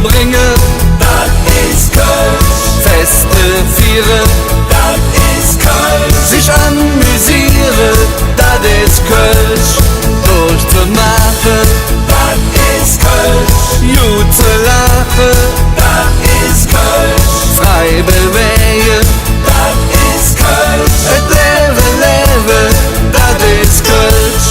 Bringen, das ist Kölsch. Feste feiern, das ist Kölsch. Sich amüsieren, das ist Kölsch. Durchzumachen, das ist Kölsch. Gut zu lachen, das ist Kölsch. Frei bewegen, das ist Kölsch. Et Leben leben, das ist Kölsch.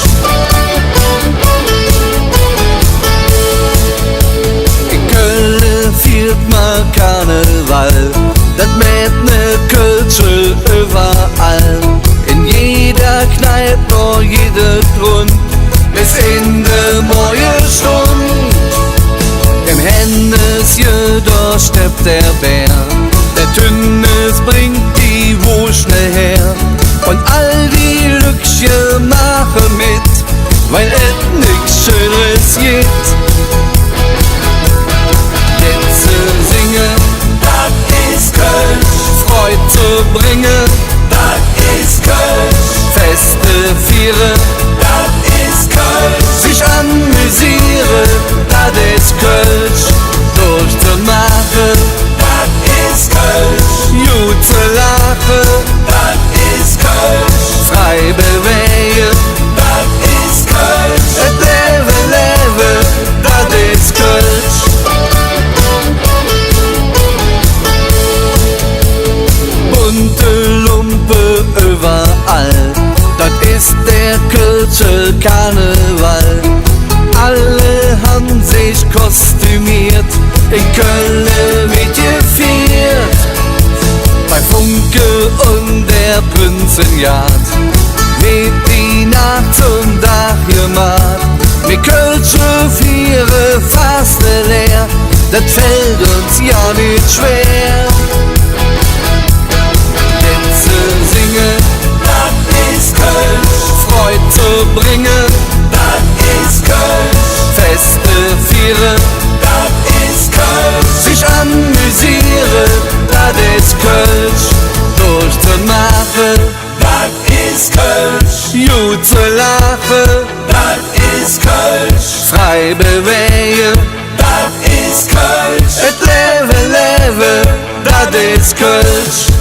Karneval, das mit ne Kölsche überall. In jeder Kneipe, vor jeder Grund, bis in de mooie Stund. Im Hennesje, da steppt der Bär, der Tünnes bringt die Wuschne her. Und all die Lückchen machen mit, weil et nix Schönes gibt. Freude zu bringen, das ist Kölsch. Feste feiern, das ist Kölsch. Sich amüsieren, das ist Kölsch. Durchzumachen, das ist Kölsch. Gut zu lachen, das ist Kölsch. Frei bewegen, das ist Kölsch. Et Leben leben, das ist Kölsch. Lumpe überall, das ist der Kölsche Karneval. Alle haben sich kostümiert, in Köln wird gefeiert. Bei Funke und der Prinzenjagd wird die Nacht zum Dach gemacht. Mit Kölsche Viere fast leer, das fällt uns ja nicht schwer. Freude zu bringen, das ist Kölsch. Feste feiern, das ist Kölsch. Sich amüsieren, das ist Kölsch. Durchzumachen, das ist Kölsch. Gut zu lachen, das ist Kölsch. Frei bewegen, das ist Kölsch. Et Leben leben, das ist Kölsch.